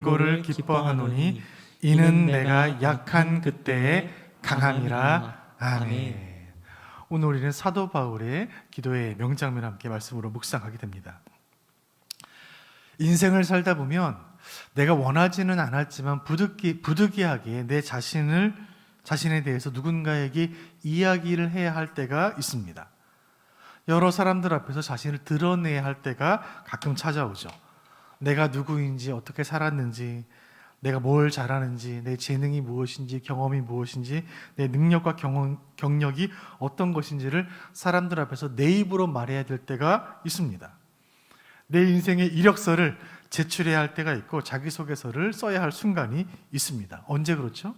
고를 기뻐하노니 이는 내가 약한 그때에 강함이라. 아멘. 오늘 우리는 사도 바울의 기도의 명장면을 함께 말씀으로 묵상하게 됩니다. 인생을 살다 보면 내가 원하지는 않았지만 부득이하게 내 자신에 대해서 누군가에게 이야기를 해야 할 때가 있습니다. 여러 사람들 앞에서 자신을 드러내야 할 때가 가끔 찾아오죠. 내가 누구인지, 어떻게 살았는지, 내가 뭘 잘하는지, 내 재능이 무엇인지, 경험이 무엇인지, 내 능력과 경력이 어떤 것인지를 사람들 앞에서 내 입으로 말해야 될 때가 있습니다. 내 인생의 이력서를 제출해야 할 때가 있고 자기소개서를 써야 할 순간이 있습니다. 언제 그렇죠?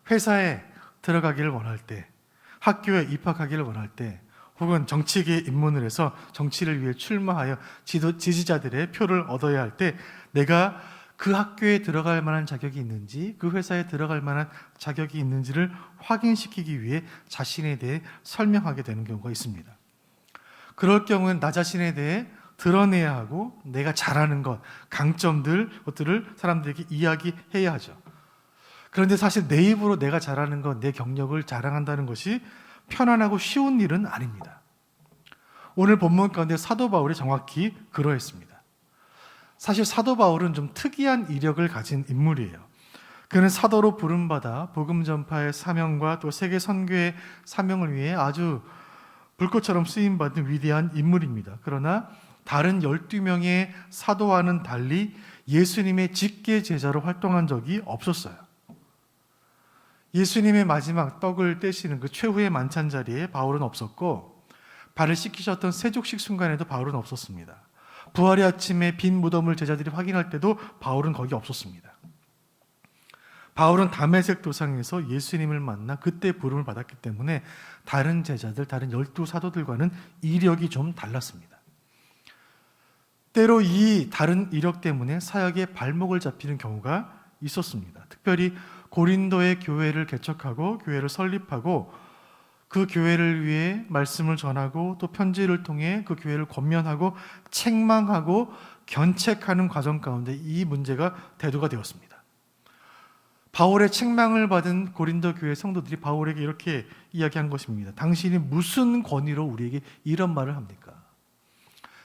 회사에 들어가기를 원할 때, 학교에 입학하기를 원할 때, 혹은 정치계에 입문을 해서 정치를 위해 출마하여 지지자들의 표를 얻어야 할 때 내가 그 학교에 들어갈 만한 자격이 있는지, 그 회사에 들어갈 만한 자격이 있는지를 확인시키기 위해 자신에 대해 설명하게 되는 경우가 있습니다. 그럴 경우는 나 자신에 대해 드러내야 하고 내가 잘하는 것, 것들을 사람들에게 이야기해야 하죠. 그런데 사실 내 입으로 내가 잘하는 것, 내 경력을 자랑한다는 것이 편안하고 쉬운 일은 아닙니다. 오늘 본문 가운데 사도 바울이 정확히 그러했습니다. 사실 사도 바울은 좀 특이한 이력을 가진 인물이에요. 그는 사도로 부름받아 복음 전파의 사명과 또 세계 선교의 사명을 위해 아주 불꽃처럼 쓰임받은 위대한 인물입니다. 그러나 다른 12명의 사도와는 달리 예수님의 직계 제자로 활동한 적이 없었어요. 예수님의 마지막 떡을 떼시는 그 최후의 만찬 자리에 바울은 없었고, 발을 씻기셨던 세족식 순간에도 바울은 없었습니다. 부활의 아침에 빈 무덤을 제자들이 확인할 때도 바울은 거기 없었습니다. 바울은 다메섹 도상에서 예수님을 만나 그때 부름을 받았기 때문에 다른 제자들, 다른 12사도들과는 이력이 좀 달랐습니다. 때로 이 다른 이력 때문에 사역에 발목을 잡히는 경우가 있었습니다. 특별히 고린도의 교회를 개척하고 교회를 설립하고 그 교회를 위해 말씀을 전하고 또 편지를 통해 그 교회를 권면하고 책망하고 견책하는 과정 가운데 이 문제가 대두가 되었습니다. 바울의 책망을 받은 고린도 교회 성도들이 바울에게 이렇게 이야기한 것입니다. 당신이 무슨 권위로 우리에게 이런 말을 합니까?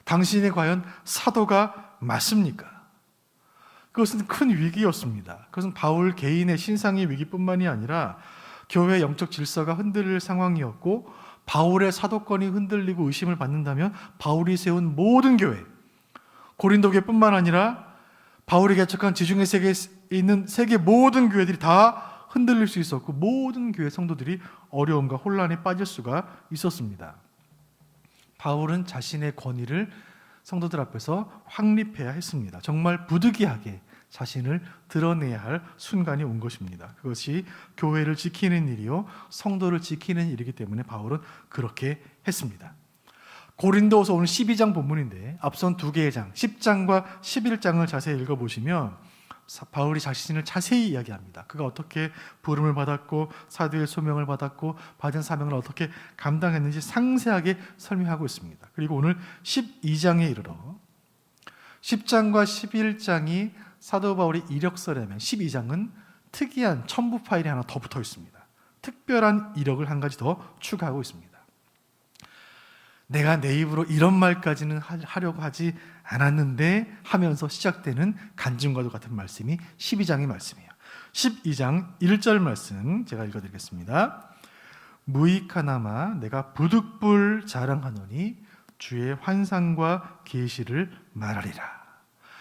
당신이 과연 사도가 맞습니까? 그것은 큰 위기였습니다. 그것은 바울 개인의 신상의 위기뿐만이 아니라 교회의 영적 질서가 흔들릴 상황이었고, 바울의 사도권이 흔들리고 의심을 받는다면 바울이 세운 모든 교회, 고린도 교회뿐만 아니라 바울이 개척한 지중해 세계에 있는 세계 모든 교회들이 다 흔들릴 수 있었고, 모든 교회 성도들이 어려움과 혼란에 빠질 수가 있었습니다. 바울은 자신의 권위를 성도들 앞에서 확립해야 했습니다. 정말 부득이하게 자신을 드러내야 할 순간이 온 것입니다. 그것이 교회를 지키는 일이요, 성도를 지키는 일이기 때문에 바울은 그렇게 했습니다. 고린도후서 오늘 12장 본문인데 앞선 두 개의 장, 10장과 11장을 자세히 읽어보시면 바울이 자신을 자세히 이야기합니다. 그가 어떻게 부름을 받았고 사도의 소명을 받았고 받은 사명을 어떻게 감당했는지 상세하게 설명하고 있습니다. 그리고 오늘 12장에 이르러 10장과 11장이 사도 바울의 이력서라면 12장은 특이한 첨부 파일이 하나 더 붙어 있습니다. 특별한 이력을 한 가지 더 추가하고 있습니다. 내가 내 입으로 이런 말까지는 하려고 하지 않았는데 하면서 시작되는 간증과도 같은 말씀이 12장의 말씀이에요. 12장 1절 말씀 제가 읽어드리겠습니다. 무익하나마 내가 부득불 자랑하노니 주의 환상과 계시를 말하리라.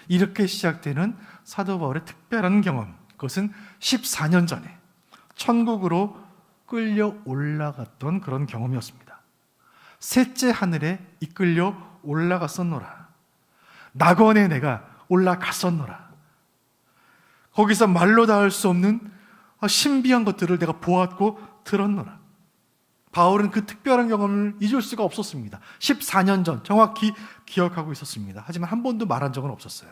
이렇게 시작되는 사도 바울의 특별한 경험, 그것은 14년 전에 천국으로 끌려 올라갔던 그런 경험이었습니다. 셋째 하늘에 이끌려 올라갔었노라. 낙원에 내가 올라갔었노라. 거기서 말로 다 할 수 없는 신비한 것들을 내가 보았고 들었노라. 바울은 그 특별한 경험을 잊을 수가 없었습니다. 14년 전 정확히 기억하고 있었습니다. 하지만 한 번도 말한 적은 없었어요.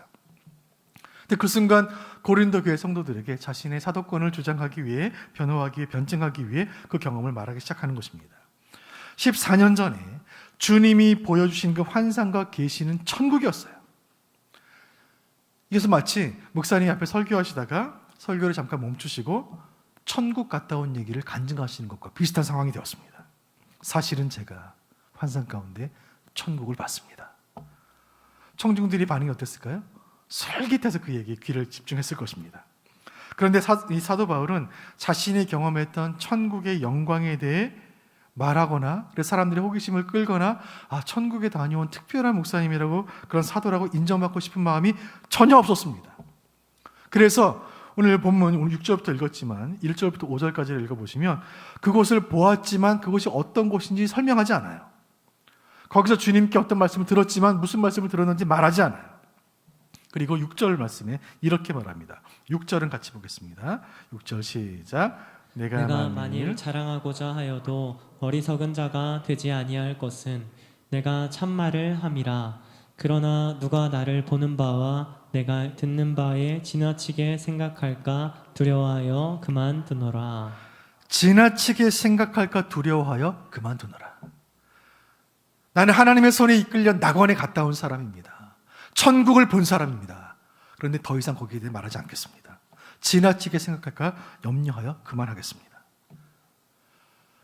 근데 그 순간 고린도 교회 성도들에게 자신의 사도권을 주장하기 위해, 변호하기 위해, 변증하기 위해 그 경험을 말하기 시작하는 것입니다. 14년 전에 주님이 보여주신 그 환상과 계시는 천국이었어요. 이것은 마치 목사님이 앞에 설교하시다가 설교를 잠깐 멈추시고 천국 갔다 온 얘기를 간증하시는 것과 비슷한 상황이 되었습니다. 사실은 제가 환상 가운데 천국을 봤습니다. 청중들이 반응이 어땠을까요? 솔깃해서 그 얘기에 귀를 집중했을 것입니다. 그런데 이 사도 바울은 자신이 경험했던 천국의 영광에 대해 말하거나 사람들의 호기심을 끌거나 천국에 다녀온 특별한 목사님이라고 그런 사도라고 인정받고 싶은 마음이 전혀 없었습니다. 그래서 오늘 본문 오늘 6절부터 읽었지만 1절부터 5절까지를 읽어보시면 그곳을 보았지만 그곳이 어떤 곳인지 설명하지 않아요. 거기서 주님께 어떤 말씀을 들었지만 무슨 말씀을 들었는지 말하지 않아요. 그리고 6절 말씀에 이렇게 말합니다. 6절은 같이 보겠습니다. 6절 시작. 내가 만일 자랑하고자 하여도 어리석은 자가 되지 아니할 것은 내가 참말을 함이라. 그러나 누가 나를 보는 바와 내가 듣는 바에 지나치게 생각할까 두려워하여 그만두노라. 지나치게 생각할까 두려워하여 그만두노라. 나는 하나님의 손에 이끌려 낙원에 갔다 온 사람입니다. 천국을 본 사람입니다. 그런데 더 이상 거기에 대해 말하지 않겠습니다. 지나치게 생각할까 염려하여 그만하겠습니다.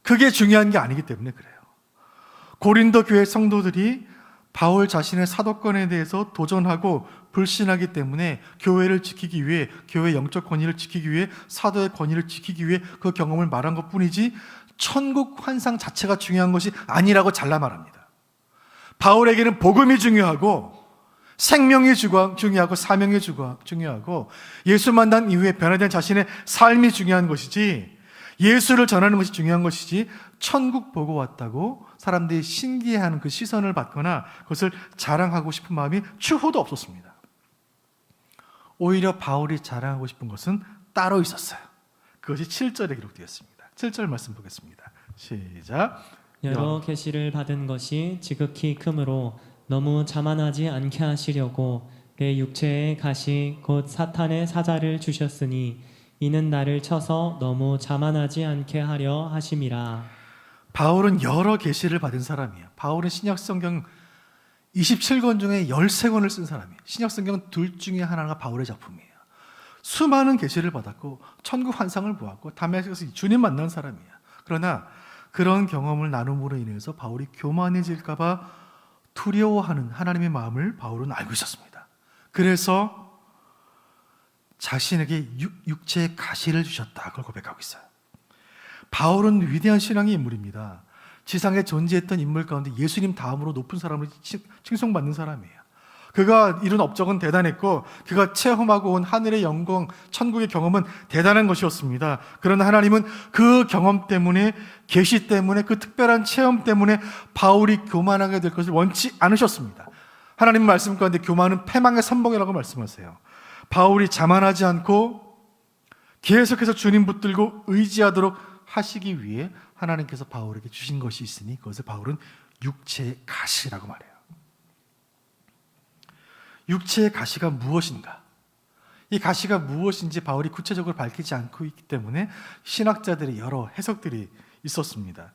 그게 중요한 게 아니기 때문에 그래요. 고린도 교회 성도들이 바울 자신의 사도권에 대해서 도전하고 불신하기 때문에 교회를 지키기 위해, 교회의 영적 권위를 지키기 위해, 사도의 권위를 지키기 위해 그 경험을 말한 것뿐이지 천국 환상 자체가 중요한 것이 아니라고 잘라 말합니다. 바울에게는 복음이 중요하고 생명이 중요하고 사명이 중요하고 예수 만난 이후에 변화된 자신의 삶이 중요한 것이지 예수를 전하는 것이 중요한 것이지 천국 보고 왔다고 사람들이 신기해하는 그 시선을 받거나 그것을 자랑하고 싶은 마음이 추호도 없었습니다. 오히려 바울이 자랑하고 싶은 것은 따로 있었어요. 그것이 7절에 기록되었습니다. 7절 말씀 보겠습니다. 시작. 여러 계시를 받은 것이 지극히 크므로 너무 자만하지 않게 하시려고 내 육체의 가시 곧 사탄의 사자를 주셨으니 이는 나를 쳐서 너무 자만하지 않게 하려 하심이라. 바울은 여러 계시를 받은 사람이에요. 바울은 신약성경 27권 중에 13권을 쓴 사람이에요. 신약성경은 둘 중에 하나가 바울의 작품이에요. 수많은 계시를 받았고 천국 환상을 보았고 다메섹에서 주님 만난 사람이에요. 그러나 그런 경험을 나눔으로 인해서 바울이 교만해질까 봐 두려워하는 하나님의 마음을 바울은 알고 있었습니다. 그래서 자신에게 육체의 가시를 주셨다. 그걸 고백하고 있어요. 바울은 위대한 신앙의 인물입니다. 지상에 존재했던 인물 가운데 예수님 다음으로 높은 사람으로 칭송받는 사람이에요. 그가 이룬 업적은 대단했고 그가 체험하고 온 하늘의 영광, 천국의 경험은 대단한 것이었습니다. 그러나 하나님은 그 경험 때문에, 계시 때문에, 그 특별한 체험 때문에 바울이 교만하게 될 것을 원치 않으셨습니다. 하나님 말씀 가운데 교만은 패망의 선봉이라고 말씀하세요. 바울이 자만하지 않고 계속해서 주님 붙들고 의지하도록 하시기 위해 하나님께서 바울에게 주신 것이 있으니 그것을 바울은 육체의 가시라고 말해요. 육체의 가시가 무엇인가? 이 가시가 무엇인지 바울이 구체적으로 밝히지 않고 있기 때문에 신학자들의 여러 해석들이 있었습니다.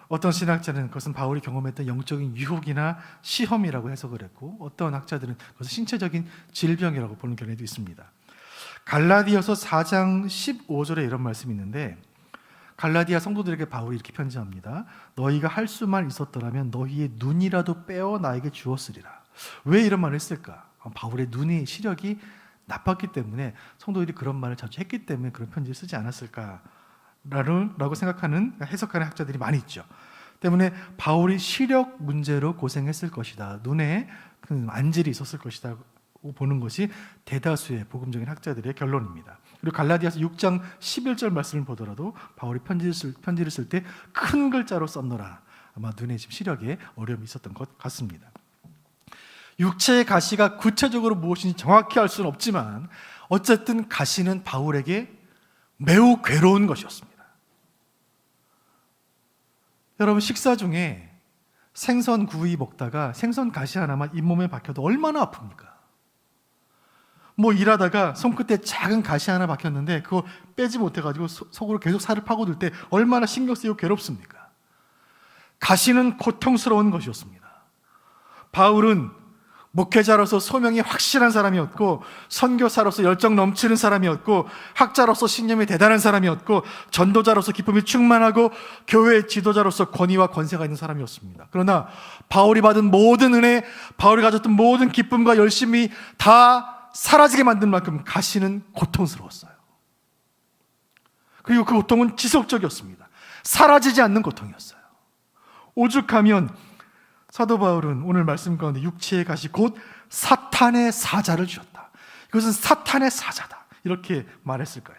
어떤 신학자는 그것은 바울이 경험했던 영적인 유혹이나 시험이라고 해석을 했고 어떤 학자들은 그것을 신체적인 질병이라고 보는 견해도 있습니다. 갈라디아서 4장 15절에 이런 말씀이 있는데 갈라디아 성도들에게 바울이 이렇게 편지합니다. 너희가 할 수만 있었더라면 너희의 눈이라도 빼어 나에게 주었으리라. 왜 이런 말을 했을까? 바울의 눈의 시력이 나빴기 때문에 성도들이 그런 말을 자주 했기 때문에 그런 편지를 쓰지 않았을까? 라고 생각하는, 해석하는 학자들이 많이 있죠. 때문에 바울이 시력 문제로 고생했을 것이다. 눈에 그 안질이 있었을 것이다. 보는 것이 대다수의 복음적인 학자들의 결론입니다. 그리고 갈라디아서 6장 11절 말씀을 보더라도 바울이 편지를 쓸 때 큰 글자로 썼노라. 아마 눈에 지금 시력에 어려움이 있었던 것 같습니다. 육체의 가시가 구체적으로 무엇인지 정확히 알 수는 없지만 어쨌든 가시는 바울에게 매우 괴로운 것이었습니다. 여러분 식사 중에 생선 구이 먹다가 생선 가시 하나만 잇몸에 박혀도 얼마나 아픕니까? 뭐 일하다가 손끝에 작은 가시 하나 박혔는데 그거 빼지 못해가지고 속으로 계속 살을 파고들 때 얼마나 신경 쓰이고 괴롭습니까? 가시는 고통스러운 것이었습니다. 바울은 목회자로서 소명이 확실한 사람이었고, 선교사로서 열정 넘치는 사람이었고, 학자로서 신념이 대단한 사람이었고, 전도자로서 기쁨이 충만하고, 교회 지도자로서 권위와 권세가 있는 사람이었습니다. 그러나 바울이 받은 모든 은혜, 바울이 가졌던 모든 기쁨과 열심이 다 사라지게 만든 만큼 가시는 고통스러웠어요. 그리고 그 고통은 지속적이었습니다. 사라지지 않는 고통이었어요. 오죽하면 사도 바울은 오늘 말씀 가운데 육체의 가시 곧 사탄의 사자를 주셨다. 이것은 사탄의 사자다. 이렇게 말했을까요?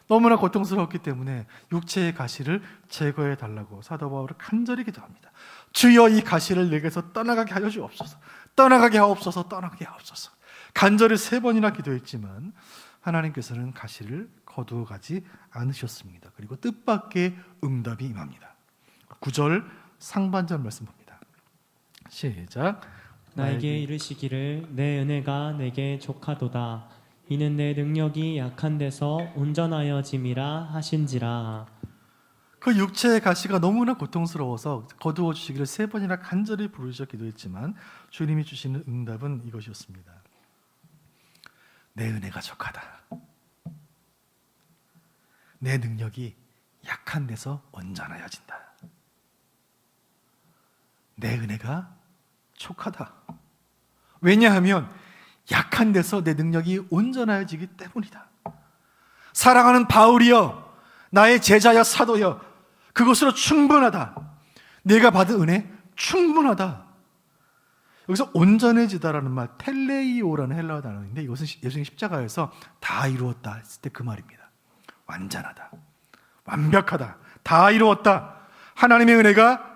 너무나 고통스러웠기 때문에 육체의 가시를 제거해 달라고 사도 바울은 간절히 기도합니다. 주여 이 가시를 내게서 떠나가게 하여 주옵소서. 떠나가게 하옵소서. 떠나가게 하옵소서. 간절히 3번이나 기도했지만 하나님께서는 가시를 거두어가지 않으셨습니다. 그리고 뜻밖의 응답이 임합니다. 9절 상반절 말씀 봅니다. 시작. 나에게 이르시기를 내 은혜가 내게 족하도다. 이는 내 능력이 약한 데서 온전하여짐이라 하신지라. 그 육체의 가시가 너무나 고통스러워서 거두어 주시기를 3번이나 간절히 부르짖어 기도했지만 주님이 주시는 응답은 이것이었습니다. 내 은혜가 족하다. 내 능력이 약한 데서 온전하여진다. 내 은혜가 촉하다. 왜냐하면 약한 데서 내 능력이 온전해지기 때문이다. 사랑하는 바울이여, 나의 제자여 사도여, 그것으로 충분하다. 내가 받은 은혜 충분하다. 여기서 온전해지다라는 말, 텔레이오라는 헬라어 단어인데 이것은 예수님 십자가에서 다 이루었다 했을 때 그 말입니다. 완전하다, 완벽하다, 다 이루었다. 하나님의 은혜가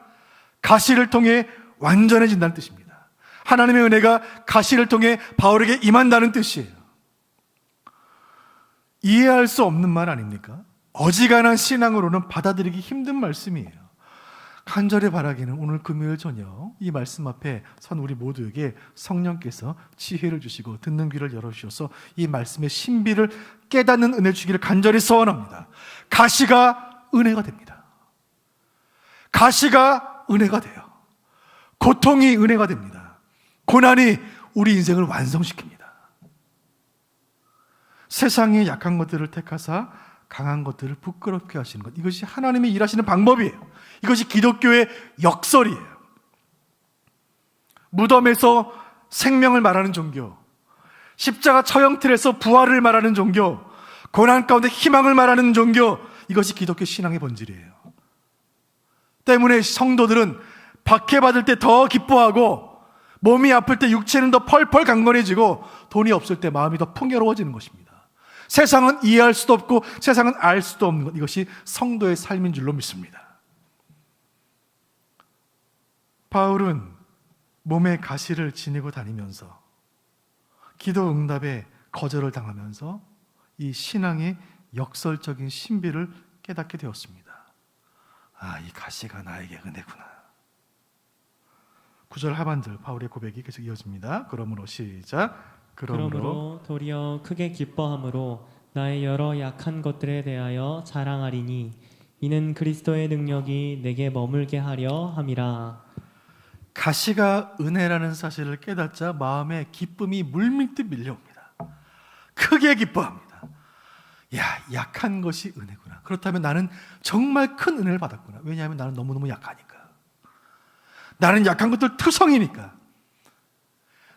가시를 통해 완전해진다는 뜻입니다. 하나님의 은혜가 가시를 통해 바울에게 임한다는 뜻이에요. 이해할 수 없는 말 아닙니까? 어지간한 신앙으로는 받아들이기 힘든 말씀이에요. 간절히 바라기는 오늘 금요일 저녁 이 말씀 앞에 선 우리 모두에게 성령께서 지혜를 주시고 듣는 귀를 열어주셔서 이 말씀의 신비를 깨닫는 은혜 주기를 간절히 소원합니다. 가시가 은혜가 됩니다. 가시가 은혜가 돼요. 고통이 은혜가 됩니다. 고난이 우리 인생을 완성시킵니다. 세상의 약한 것들을 택하사 강한 것들을 부끄럽게 하시는 것, 이것이 하나님이 일하시는 방법이에요. 이것이 기독교의 역설이에요. 무덤에서 생명을 말하는 종교, 십자가 처형틀에서 부활을 말하는 종교, 고난 가운데 희망을 말하는 종교, 이것이 기독교 신앙의 본질이에요. 때문에 성도들은 박해받을 때 더 기뻐하고, 몸이 아플 때 육체는 더 펄펄 강건해지고, 돈이 없을 때 마음이 더 풍요로워지는 것입니다. 세상은 이해할 수도 없고 세상은 알 수도 없는 것, 이것이 성도의 삶인 줄로 믿습니다. 바울은 몸에 가시를 지니고 다니면서 기도 응답에 거절을 당하면서 이 신앙의 역설적인 신비를 깨닫게 되었습니다. 아, 이 가시가 나에게 은혜구나. 9절 하반절 바울의 고백이 계속 이어집니다. 그러므로 시작. 그러므로 도리어 크게 기뻐함으로 나의 여러 약한 것들에 대하여 자랑하리니 이는 그리스도의 능력이 내게 머물게 하려 함이라. 가시가 은혜라는 사실을 깨닫자 마음에 기쁨이 물밀듯 밀려옵니다. 크게 기뻐합니다. 야, 약한 것이 은혜구나. 그렇다면 나는 정말 큰 은혜를 받았구나. 왜냐하면 나는 너무너무 약하니까. 나는 약한 것들 투성이니까.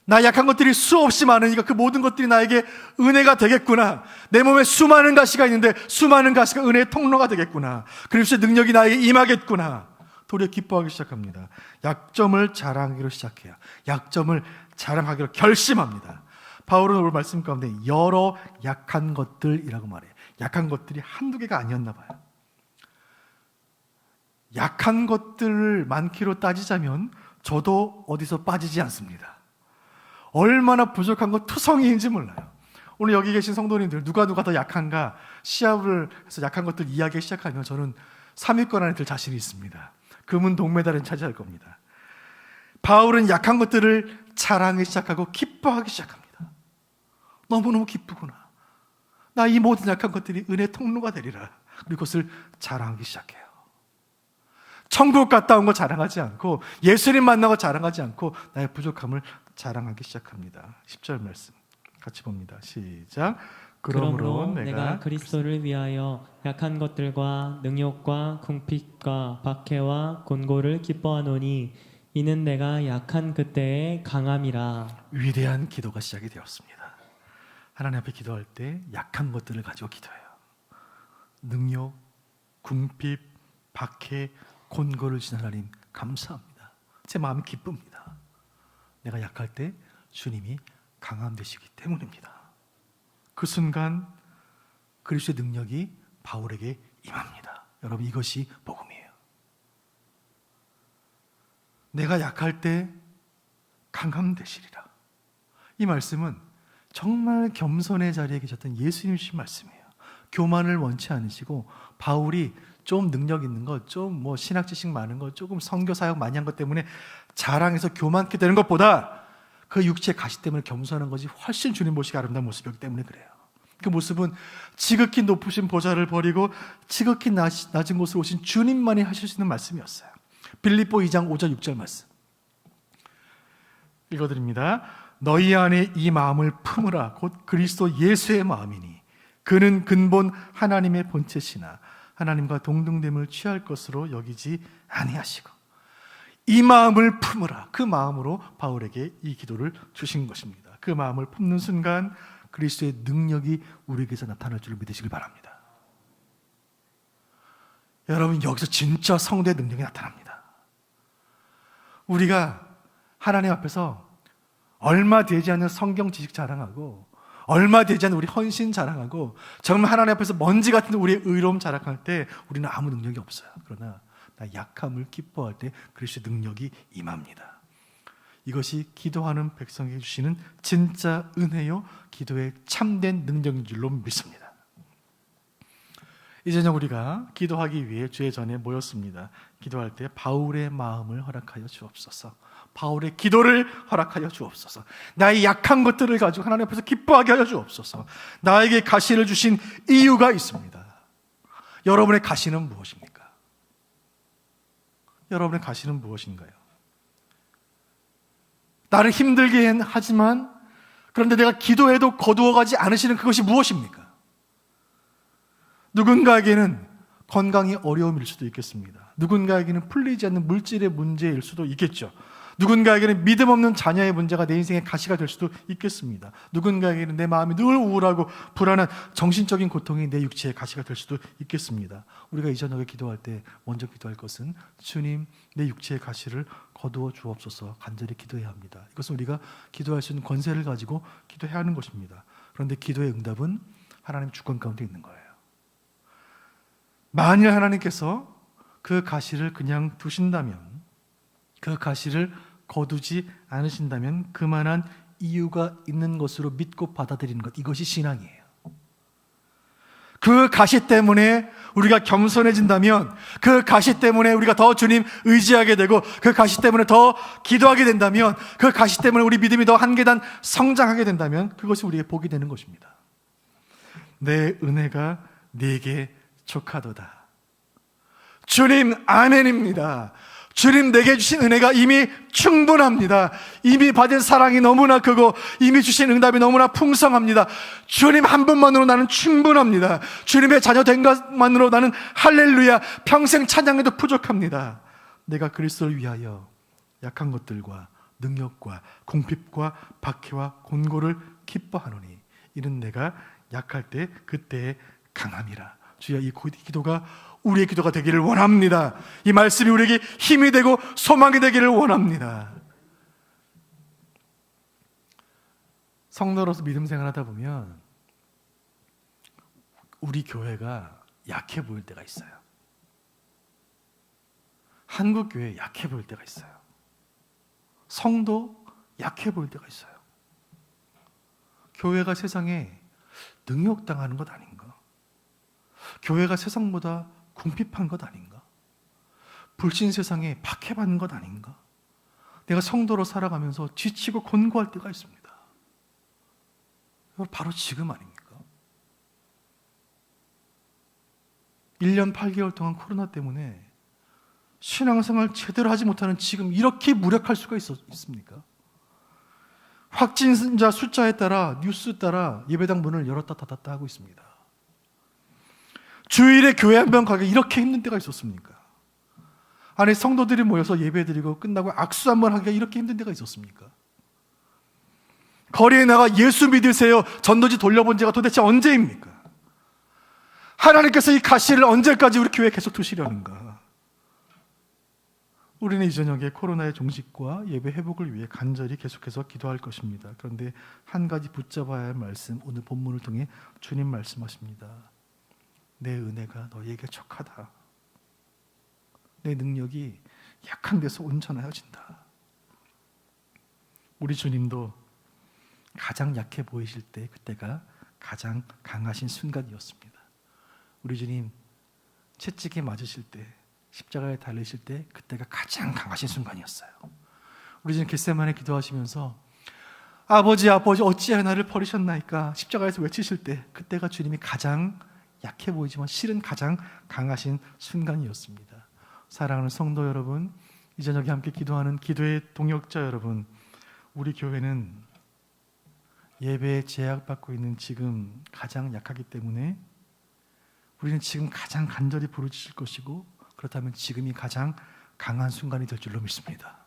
나 약한 것들이 수없이 많으니까 그 모든 것들이 나에게 은혜가 되겠구나. 내 몸에 수많은 가시가 있는데 수많은 가시가 은혜의 통로가 되겠구나. 그리스도의 능력이 나에게 임하겠구나. 도리어 기뻐하기 시작합니다. 약점을 자랑하기로 시작해요. 약점을 자랑하기로 결심합니다. 바울은 오늘 말씀 가운데 여러 약한 것들이라고 말해요. 약한 것들이 한두 개가 아니었나 봐요. 약한 것들 많기로 따지자면 저도 어디서 빠지지 않습니다. 얼마나 부족한 것 투성이인지 몰라요. 오늘 여기 계신 성도님들 누가 더 약한가 시합을 해서 약한 것들 이야기하기 시작하면 저는 3위권 안에 들 자신이 있습니다. 금은 동메달은 차지할 겁니다. 바울은 약한 것들을 자랑하기 시작하고 기뻐하기 시작합니다. 너무너무 기쁘구나. 나 이 모든 약한 것들이 은혜의 통로가 되리라. 그리고 그것을 자랑하기 시작해요. 천국 갔다 온 거 자랑하지 않고 예수님 만나고 자랑하지 않고 나의 부족함을 자랑하기 시작합니다. 10절 말씀 같이 봅니다. 시작. 그러므로 내가 그리스도를 위하여 약한 것들과 능욕과 궁핍과 박해와 곤고를 기뻐하노니 이는 내가 약한 그때의 강함이라. 위대한 기도가 시작이 되었습니다. 하나님 앞에 기도할 때 약한 것들을 가지고 기도해요. 능욕, 궁핍, 박해, 곤고를 지는 하나님 감사합니다. 제 마음이 기쁩니다. 내가 약할 때 주님이 강함 되시기 때문입니다. 그 순간 그리스도의 능력이 바울에게 임합니다. 여러분, 이것이 복음이에요. 내가 약할 때 강함 되시리라. 이 말씀은 정말 겸손의 자리에 계셨던 예수님 주신 말씀이에요. 교만을 원치 않으시고 바울이 좀 능력 있는 것, 좀 뭐 신학 지식 많은 것, 조금 선교 사역 많이 한 것 때문에 자랑해서 교만케 되는 것보다 그 육체의 가시 때문에 겸손한 것이 훨씬 주님 보시기 아름다운 모습이기 때문에 그래요. 그 모습은 지극히 높으신 보좌를 버리고 지극히 낮은 곳으로 오신 주님만이 하실 수 있는 말씀이었어요. 빌립보 2장 5절 6절 말씀 읽어드립니다. 너희 안에 이 마음을 품으라. 곧 그리스도 예수의 마음이니 그는 근본 하나님의 본체시나 하나님과 동등됨을 취할 것으로 여기지 아니하시고. 이 마음을 품으라. 그 마음으로 바울에게 이 기도를 주신 것입니다. 그 마음을 품는 순간 그리스도의 능력이 우리에게서 나타날 줄 믿으시길 바랍니다. 여러분, 여기서 진짜 성도의 능력이 나타납니다. 우리가 하나님 앞에서 얼마 되지 않는 성경 지식 자랑하고 얼마 되지 않는 우리 헌신 자랑하고 정말 하나님 앞에서 먼지 같은 우리의 의로움 자랑할 때 우리는 아무 능력이 없어요. 그러나 나 약함을 기뻐할 때 그리스도의 능력이 임합니다. 이것이 기도하는 백성에게 주시는 진짜 은혜요, 기도의 참된 능력인 줄로 믿습니다. 이제 우리가 기도하기 위해 주의 전에 모였습니다. 기도할 때 바울의 마음을 허락하여 주옵소서. 바울의 기도를 허락하여 주옵소서. 나의 약한 것들을 가지고 하나님 앞에서 기뻐하게 하여 주옵소서. 나에게 가시를 주신 이유가 있습니다. 여러분의 가시는 무엇입니까? 여러분의 가시는 무엇인가요? 나를 힘들게 하지만 그런데 내가 기도해도 거두어가지 않으시는 그것이 무엇입니까? 누군가에게는 건강이 어려움일 수도 있겠습니다. 누군가에게는 풀리지 않는 물질의 문제일 수도 있겠죠. 누군가에게는 믿음 없는 자녀의 문제가 내 인생의 가시가 될 수도 있겠습니다. 누군가에게는 내 마음이 늘 우울하고 불안한 정신적인 고통이 내 육체의 가시가 될 수도 있겠습니다. 우리가 이 저녁에 기도할 때 먼저 기도할 것은 주님, 내 육체의 가시를 거두어 주옵소서 간절히 기도해야 합니다. 이것은 우리가 기도할 수 있는 권세를 가지고 기도해야 하는 것입니다. 그런데 기도의 응답은 하나님 주권 가운데 있는 거예요. 만일 하나님께서 그 가시를 그냥 두신다면, 그 가시를 거두지 않으신다면 그만한 이유가 있는 것으로 믿고 받아들이는 것, 이것이 신앙이에요. 그 가시 때문에 우리가 겸손해진다면, 그 가시 때문에 우리가 더 주님 의지하게 되고, 그 가시 때문에 더 기도하게 된다면, 그 가시 때문에 우리 믿음이 더 한 계단 성장하게 된다면 그것이 우리의 복이 되는 것입니다. 내 은혜가 네게 족하도다. 주님, 아멘입니다. 주님, 내게 주신 은혜가 이미 충분합니다. 이미 받은 사랑이 너무나 크고 이미 주신 응답이 너무나 풍성합니다. 주님 한 분만으로 나는 충분합니다. 주님의 자녀 된 것만으로 나는 할렐루야, 평생 찬양해도 부족합니다. 내가 그리스도를 위하여 약한 것들과 능력과 궁핍과 박해와 곤고를 기뻐하노니 이는 내가 약할 때 그때의 강함이라. 주여, 이 기도가 우리의 기도가 되기를 원합니다. 이 말씀이 우리에게 힘이 되고 소망이 되기를 원합니다. 성도로서 믿음 생활하다 보면 우리 교회가 약해 보일 때가 있어요. 한국 교회 약해 보일 때가 있어요. 성도 약해 보일 때가 있어요. 교회가 세상에 능욕당하는 것 아닌가? 교회가 세상보다 궁핍한 것 아닌가? 불신 세상에 박해받는 것 아닌가? 내가 성도로 살아가면서 지치고 곤고할 때가 있습니다. 바로 지금 아닙니까? 1년 8개월 동안 코로나 때문에 신앙생활 제대로 하지 못하는 지금 이렇게 무력할 수가 있습니까? 확진자 숫자에 따라 뉴스 따라 예배당 문을 열었다 닫았다 하고 있습니다. 주일에 교회 한 번 가기 이렇게 힘든 때가 있었습니까? 아니 성도들이 모여서 예배드리고 끝나고 악수 한 번 하기가 이렇게 힘든 때가 있었습니까? 거리에 나가 예수 믿으세요 전도지 돌려본 지가 도대체 언제입니까? 하나님께서 이 가시를 언제까지 우리 교회에 계속 두시려는가? 우리는 이 저녁에 코로나의 종식과 예배 회복을 위해 간절히 계속해서 기도할 것입니다. 그런데 한 가지 붙잡아야 할 말씀, 오늘 본문을 통해 주님 말씀하십니다. 내 은혜가 너에게 족하다. 내 능력이 약한 데서 온전하여진다. 우리 주님도 가장 약해 보이실 때 그때가 가장 강하신 순간이었습니다. 우리 주님 채찍에 맞으실 때, 십자가에 달리실 때 그때가 가장 강하신 순간이었어요. 우리 주님 겟세마네 기도하시면서 아버지 어찌하여 나를 버리셨나이까 십자가에서 외치실 때 그때가 주님이 가장 약해 보이지만 실은 가장 강하신 순간이었습니다. 사랑하는 성도 여러분, 이 저녁에 함께 기도하는 기도의 동역자 여러분, 우리 교회는 예배에 제약받고 있는 지금 가장 약하기 때문에 우리는 지금 가장 간절히 부르짖을 것이고, 그렇다면 지금이 가장 강한 순간이 될 줄로 믿습니다.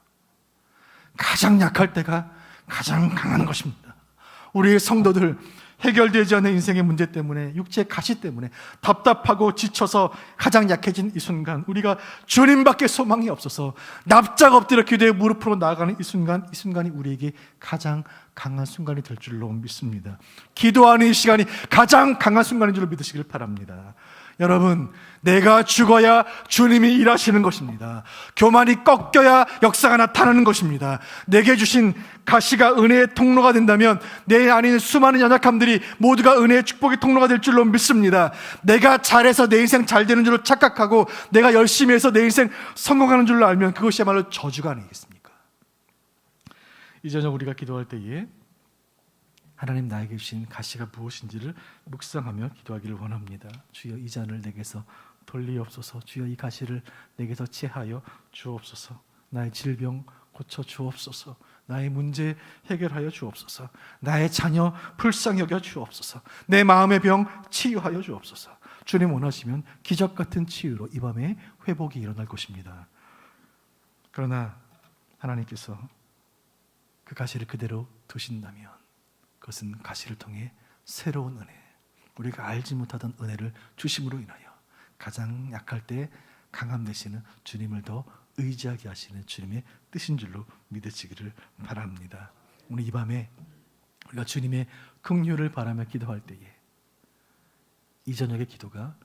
가장 약할 때가 가장 강한 것입니다. 우리의 성도들 해결되지 않는 인생의 문제 때문에, 육체의 가시 때문에 답답하고 지쳐서 가장 약해진 이 순간, 우리가 주님밖에 소망이 없어서 납작 엎드려 기도에 무릎으로 나아가는 이 순간이 우리에게 가장 강한 순간이 될 줄로 믿습니다. 기도하는 이 시간이 가장 강한 순간인 줄로 믿으시길 바랍니다. 여러분, 내가 죽어야 주님이 일하시는 것입니다. 교만이 꺾여야 역사가 나타나는 것입니다. 내게 주신 가시가 은혜의 통로가 된다면 내 안에 있는 수많은 연약함들이 모두가 은혜의 축복의 통로가 될 줄로 믿습니다. 내가 잘해서 내 인생 잘 되는 줄로 착각하고 내가 열심히 해서 내 인생 성공하는 줄로 알면 그것이야말로 저주가 아니겠습니까? 이 저녁 우리가 기도할 때에 하나님 나에게 주신 가시가 무엇인지를 묵상하며 기도하기를 원합니다. 주여 이 잔을 내게서 돌리옵소서. 주여 이 가시를 내게서 체하여 주옵소서. 나의 질병 고쳐 주옵소서. 나의 문제 해결하여 주옵소서. 나의 자녀 불쌍히 여겨 주옵소서. 내 마음의 병 치유하여 주옵소서. 주님 원하시면 기적 같은 치유로 이 밤에 회복이 일어날 것입니다. 그러나 하나님께서 그 가시를 그대로 두신다면 그것은 가시를 통해 새로운 은혜, 우리가 알지 못하던 은혜를 주심으로 인하여 가장 약할 때 강함 되시는 주님을 더 의지하게 하시는 주님의 뜻인 줄로 믿으시기를 바랍니다. 오늘 이 밤에 우리가 주님의 긍휼을 바라며 기도할 때에 이 저녁의 기도가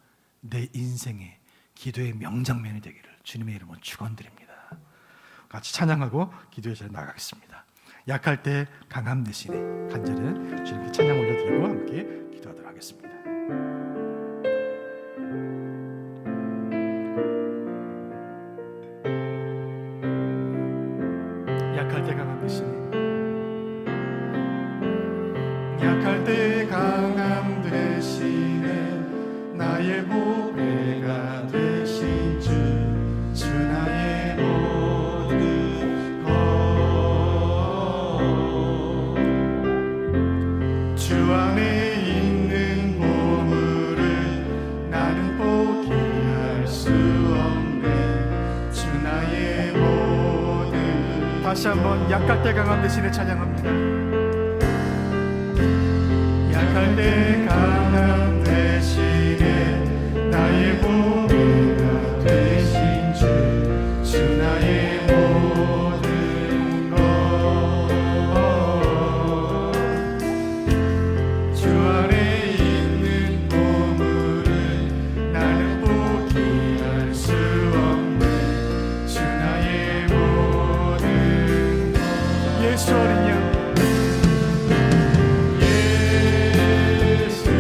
내 인생의 기도의 명장면이 되기를 주님의 이름으로 축원드립니다. 같이 찬양하고 기도의 자리에 나가겠습니다. 약할 때 강함 대신에 간절히 주님께 찬양 올려드리고 함께 기도하도록 하겠습니다. 약할 때 강함 대신에, 약할 때 강함 대신에 나의 보배가 되신 주 나의 모든 것, 주 안에 있는 보물을 나는 포기할 수 없네. 주 나의 모든. 다시 한번 약할 때 강함 대신에 찬양합니다. 약할 때 강함 대신에 나의 보배가 되신 주 나의 모든 것, 주 안에 있는 보물을 나는 포기할 수 없네. 주 나의 모든 것. 예수 어린 양, 예수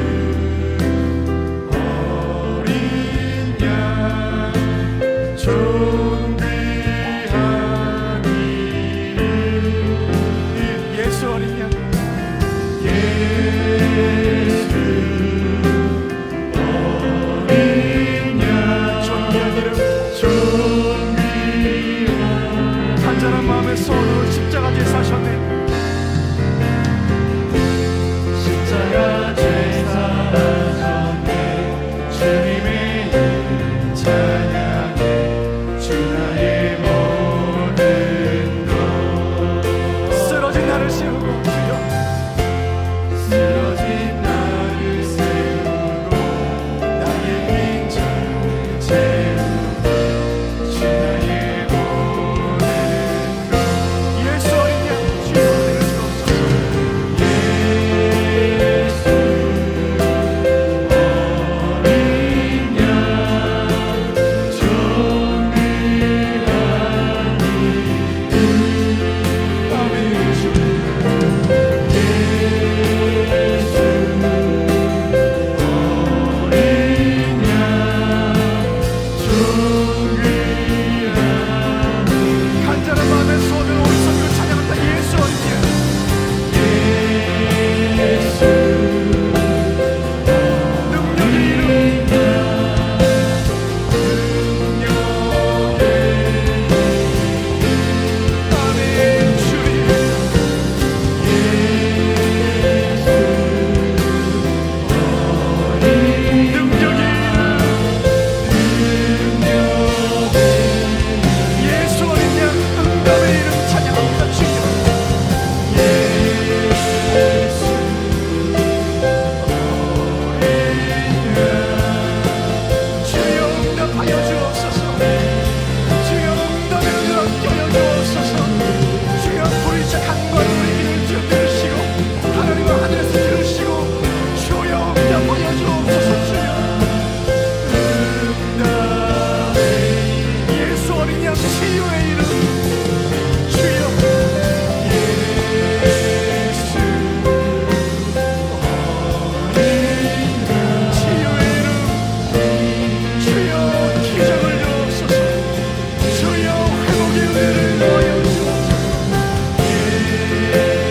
보여 주옵소서. 주여 예수 어린 양 치유의 이름 주여 예수 치유의 이름 주여 기적을 주옵소서. 주여 회복의 은혜를 넣어요 주옵소서.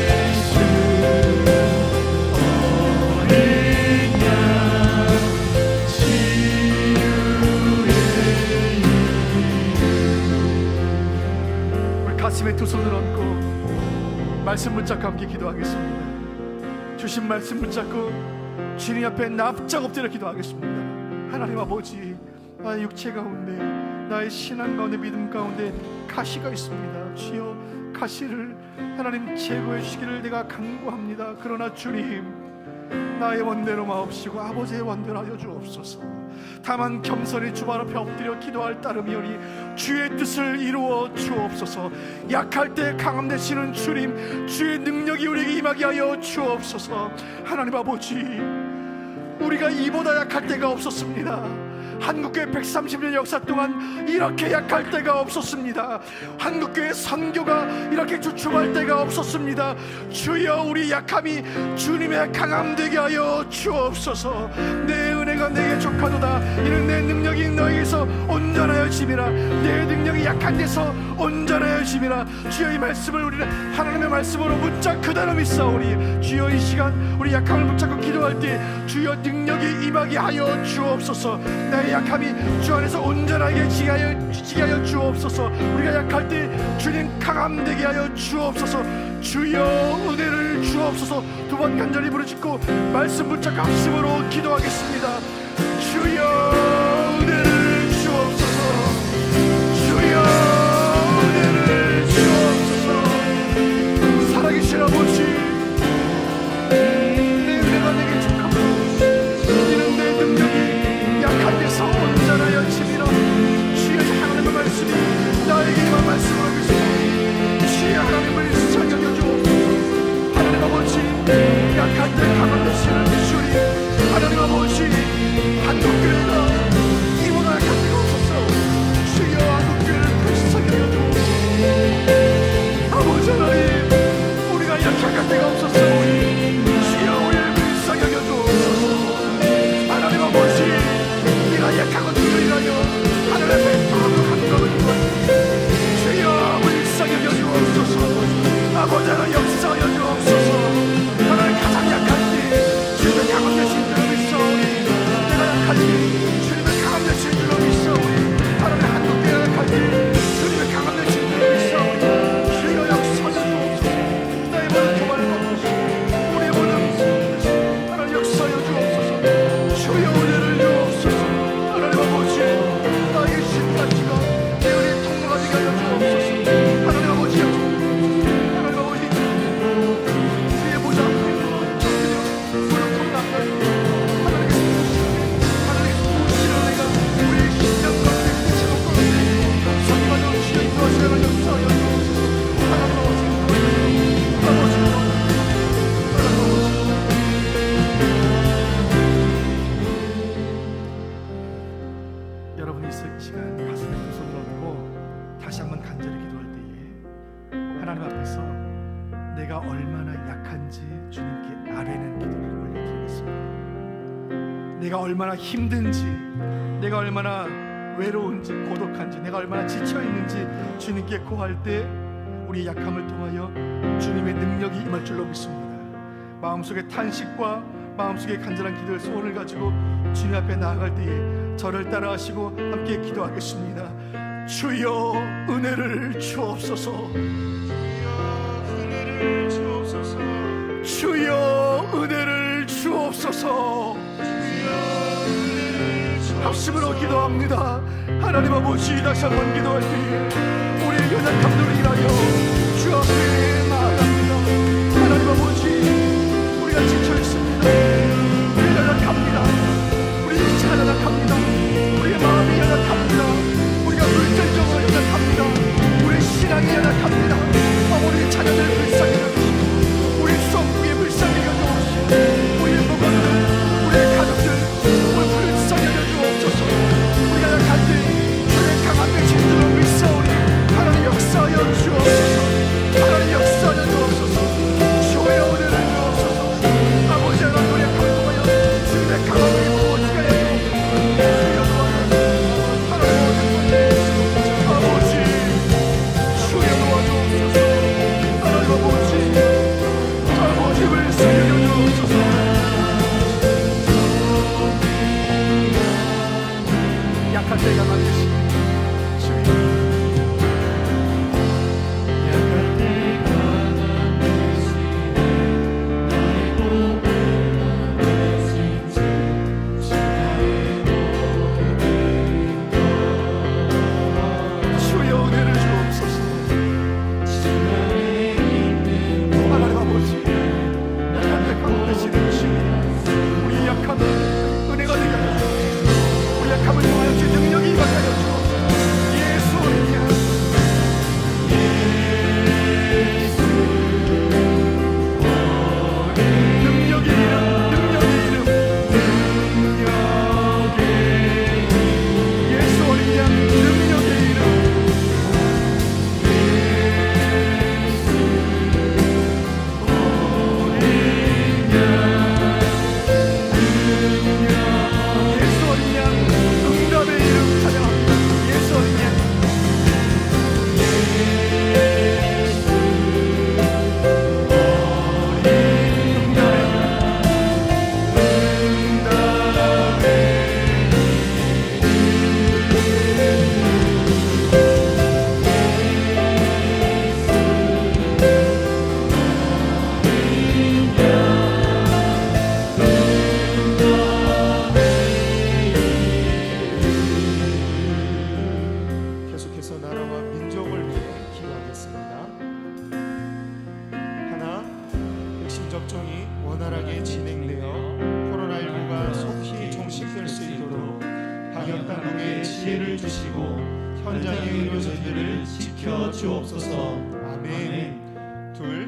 예수 어린 양 치유의 우리 가슴에 두 손을 얹고 말씀 붙잡고 함께 기도하겠습니다. 주신 말씀 붙잡고 주님 앞에 납작 엎드려 기도하겠습니다. 하나님 아버지, 나의 육체 가운데, 나의 신앙 가운데, 믿음 가운데 가시가 있습니다. 주여 가시를 하나님 제거해 주시기를 내가 간구합니다. 그러나 주님, 나의 원대로 마옵시고 아버지의 원대로 하여 주옵소서. 다만 겸손히 주발 앞에 엎드려 기도할 따름이오니 주의 뜻을 이루어 주옵소서. 약할 때 강함 되시는 주님, 주의 능력이 우리에게 임하게 하여 주옵소서. 하나님 아버지, 우리가 이보다 약할 때가 없었습니다. 한국교회 130년 역사 동안 이렇게 약할 때가 없었습니다. 한국교회 선교가 이렇게 주춤할 때가 없었습니다. 주여, 우리 약함이 주님의 강함 되게 하여 주옵소서. 내 은혜가 내게 족하도다. 이는 내 능력이 너에게서 온전하여 짐이라. 내 능력이 약한 데서 온전하여 짐이라. 주여, 이 말씀을 우리는 하나님의 말씀으로 붙잡 그대로 믿사오니 주여, 이 시간 우리 약함을 붙잡고 기도할 때 주여 능력이 임하게 하여 주옵소서. 나의 약함이 주 안에서 온전하게 지게 하여 주옵소서. 우리가 약할 때 주님 강함 되게 하여 주옵소서. 주여 은혜를 주옵소서. 두 번 간절히 부르짖고 말씀 붙잡고 합심으로 기도하겠습니다. 주여 은혜를 주옵소서. 주여 은혜를 주옵소서. 살아계신 아버지, 내 은혜가 내게 족하고 이는 내 능력이 약한 데서 온전하여 짐이라. 주여, 하나님의 말씀이 나에게 임한 말씀을 믿습니다. 주여, 하나님을 사랑하여 주옵소서. 하나님 아버지, 약한 때 강한 되시는 주님, 하나님 아버지, 한국교회가 이보다 약한 데가 없었어. 주여, 한국교회를 불쌍히 여겨주옵소서. 아버지 하나님, 우리가 약한 때가 없었사오니 주여, 우리를 불쌍히 여겨주옵소서. 하나님 아버지, 네가 약하고 두려워하여 하늘 앞에 거룩한 것을 주여 불쌍히 여겨주옵소서. 아버지 하나님 역사하여 주옵소서. 하나님 가장 약할 때 주님의 강함 되신 줄로 믿사오니 내가 약할 때 주님의 강함 되신 줄로 믿사오니 하나님 한국교회가 약할 때 주님의 강함 되신 줄로 믿사오니 주여 역사하여 주옵소서. 나의 모든 교만을 걷으시고 우리의 모든 하나님 역사하여 주옵소서. 주여 은혜를 주옵소서. 하나님 아버지, 나의 신가치가 내 은혜의 통로가 되게 하여 주옵소서. 하나님 아버지, 하나님 아버지, 주의 보좌 앞에 무릎 나가니 하나님께서 부으시는 은혜가 우리의 심령과 우리의 지속과 성령과 주의 인도하시는 역사하여 주옵소서. 하나님 아버지, 아버지, 여러분이 이 시간 가슴에 두 손을 얹고 다시 한번 간절히 기도할 때에 하나님 앞에서 내가 얼마나 약한지 주님께 아뢰는 기도를 올려드리겠습니다. 내가 얼마나 힘든지, 내가 얼마나 외로운지, 고독한지, 내가 얼마나 지쳐있는지 주님께 고할 때 우리 약함을 통하여 주님의 능력이 임할 줄로 믿습니다. 마음속의 탄식과 마음속의 간절한 기도의 소원을 가지고 주님 앞에 나아갈 때에 저를 따라하시고 함께 기도하겠습니다. 주여 은혜를 주옵소서. 주여 은혜를 주옵소서. 합심으로 기도합니다. 하나님 아버지, 다시 한번 기도할 때에 우리의 연약함들을 인하여 주 앞에 나아갑니다. 하나님 아버지, 우리가 지쳐있습니다. 우리 연약합니다. 우리 육체가 연약합니다. 우리의 마음이 연약합니다. 우리가 물질적으로 연약합니다. 우리의 신앙이 연약합니다. 우리의 자녀들 불쌍히 여기시고 우리의 수업부에 불쌍히 여겨주시고 우리의 무관들, 우리의 은혜를 주시고 현장의 의료진들을 지켜 주옵소서. 아멘. 둘,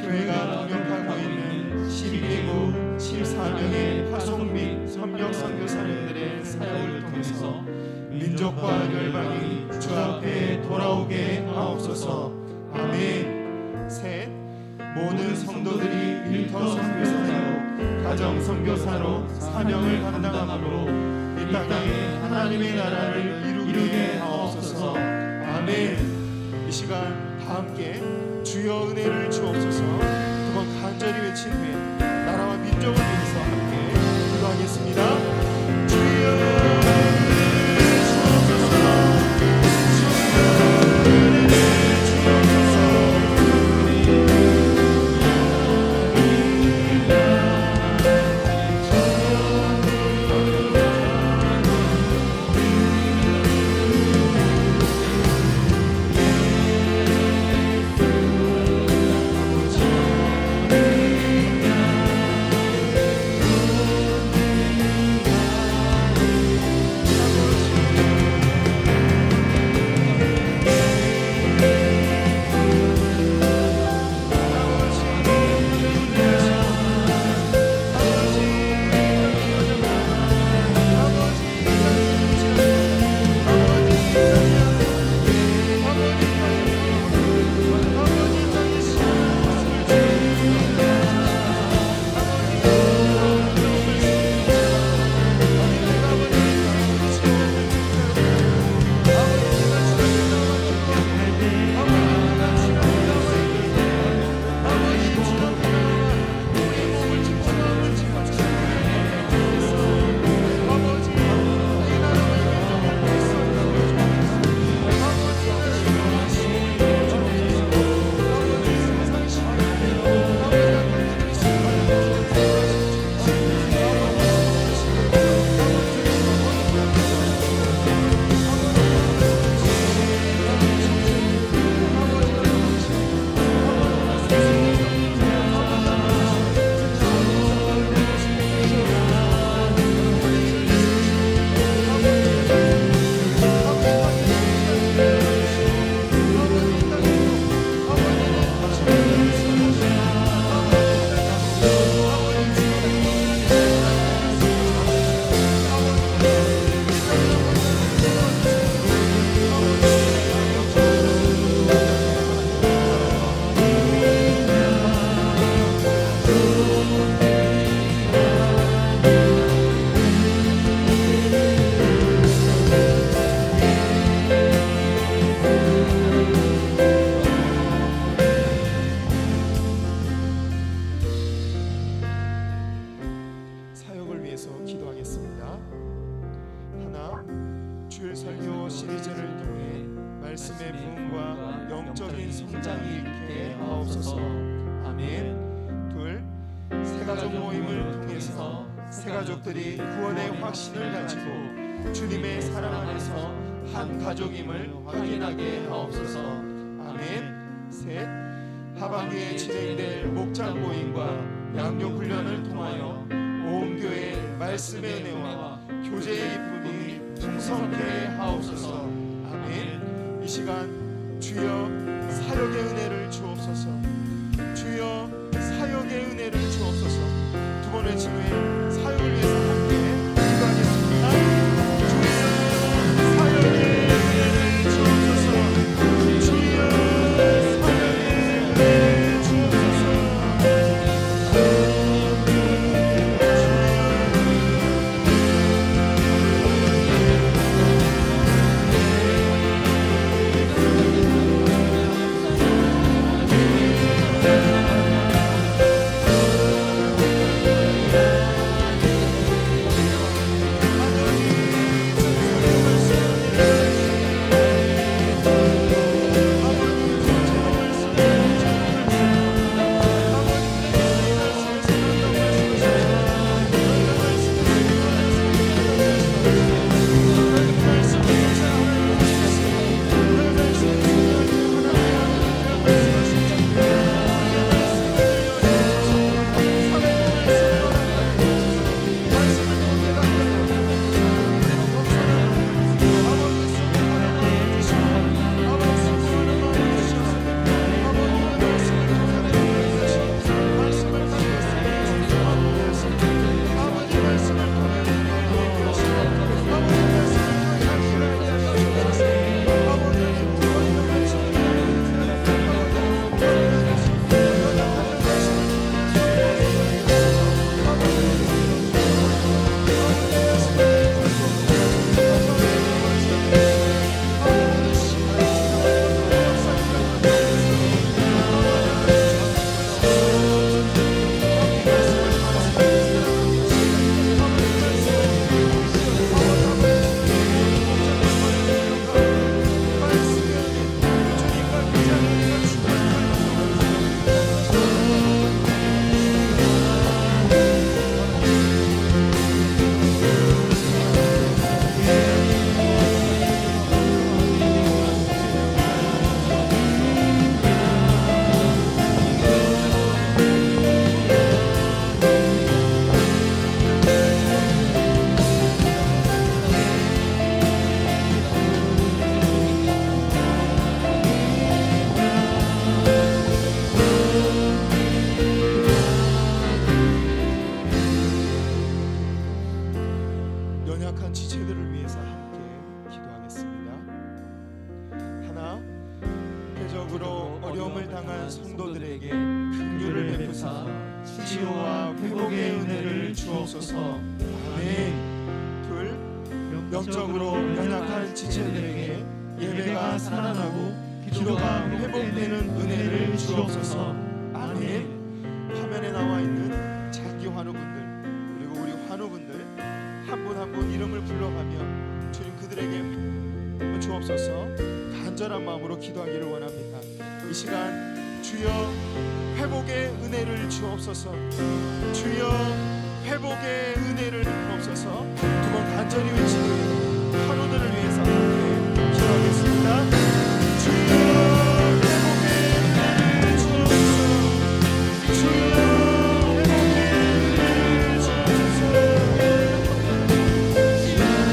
교회가 동역하고 있는 12개국 14명의 파송 및 협력 선교사님들의 사역을 통해서 민족과 열방이 주 앞에 돌아오게 하옵소서. 아멘. 셋, 모든 성도들이 일터 선교사로 가정 선교사로 사명을 감당함으로 이 땅에 하나님의 나라를 이루게 하옵소서. 아멘. 이 시간 다 함께 주여 은혜를 주옵소서 두 번 간절히 외친 후에 나라와 민족을 위해서 함께 기도하겠습니다. 주여 은혜를 주옵소서. 주여 은혜를 주옵소서. 사역을 위해서 기도하겠습니다. 하나, 주일 설교 시리즈를 통해 말씀의 부흥과 영적인 성장이 있게 하옵소서. 아멘. 둘, 새가족 모임을 통해서 새가족들이 구원의 확신을 가지고 주님의 사랑 안에서 한 가족임을 확인하게 하옵소서. 아멘. 셋, 하반기에 진행될 목장 모임과 양육 훈련을 통하여 온 교회의 말씀의 은혜와 교제의 기쁨이 풍성케 하옵소서. 아멘. 이 시간 주여 사역의 은혜를 주옵소서. 주여 사역의 은혜를 주옵소서. 두 번 외친 후에 사역을 위해서 함께 기도하겠습니다. 주여 사역의 은혜를 주옵소서. 주여 사역의 은혜를 주옵소서. 연약한 지체들을 위해서 함께 기도하겠습니다. 하나, 대적으로 어려움을 당한 성도들에게 긍휼을 베푸사 치유와 회복의 은혜를 주옵소서. 아멘. 둘, 영적으로 연약한 지체들에게 예배가 살아나고 기도가 회복되는 은혜를 주옵소서. 아멘. 화면에 나와 있는 장기 환우분들 그리고 우리 환우분들 한 분 한 분 이름을 불러가며 주님 그들에게 주옵소서. 간절한 마음으로 기도하기를 원합니다. 이 시간 주여 회복의 은혜를 주옵소서. 주여 회복의 은혜를 주옵소서. 두 번 간절히 외치는 환우들을 위해서 함께 기도하겠습니다. 주여 회복의 은혜를 주옵소서. 주여 주여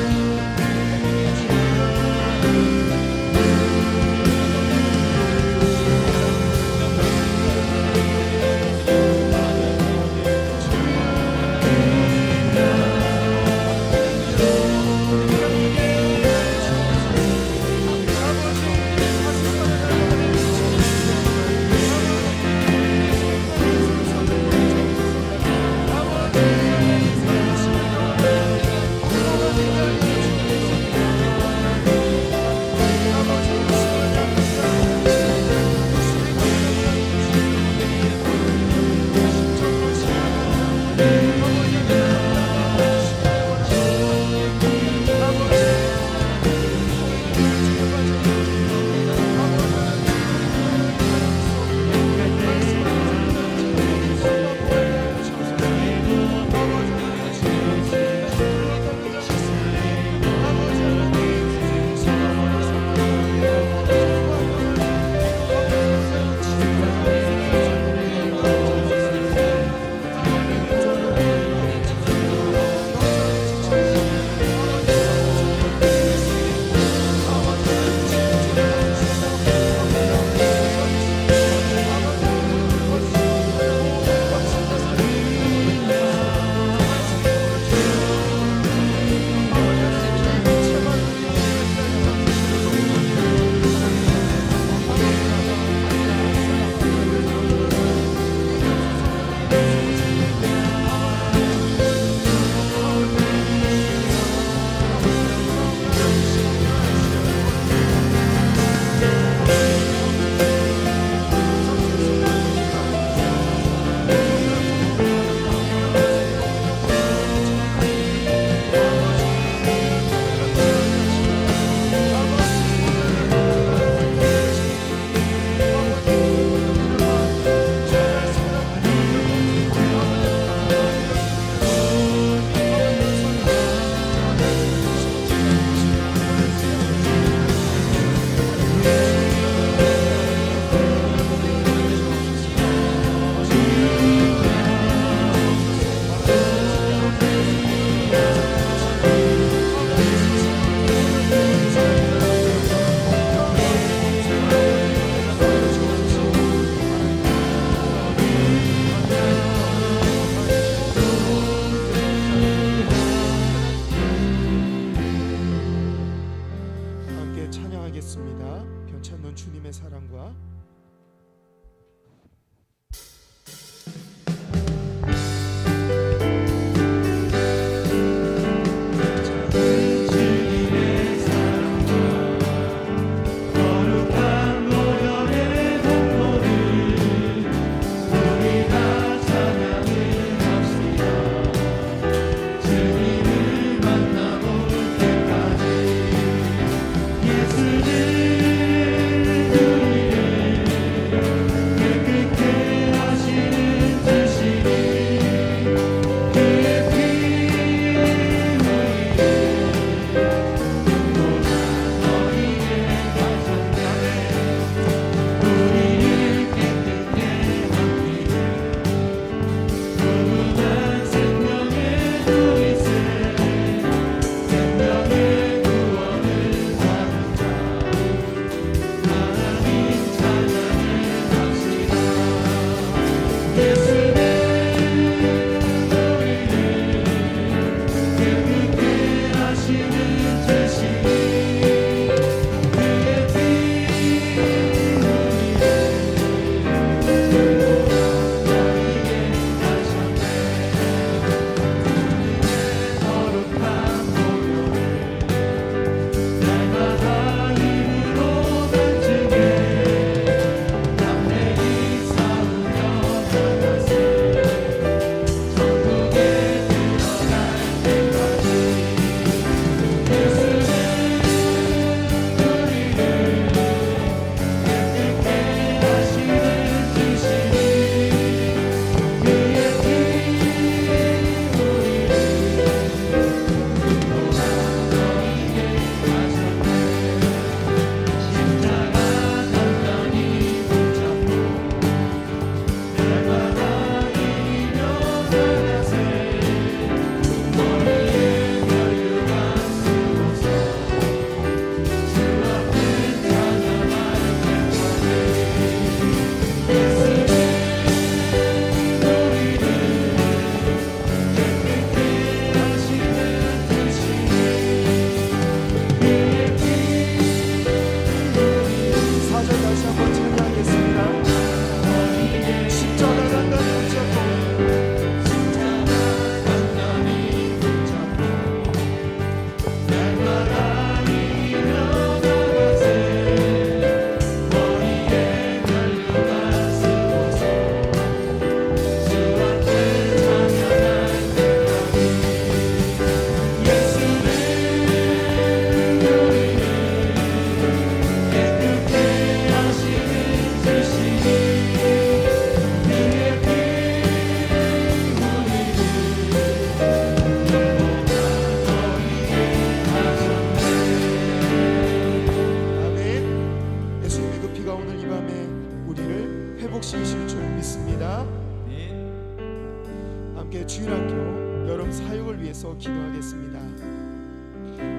주옵소서 기도하겠습니다.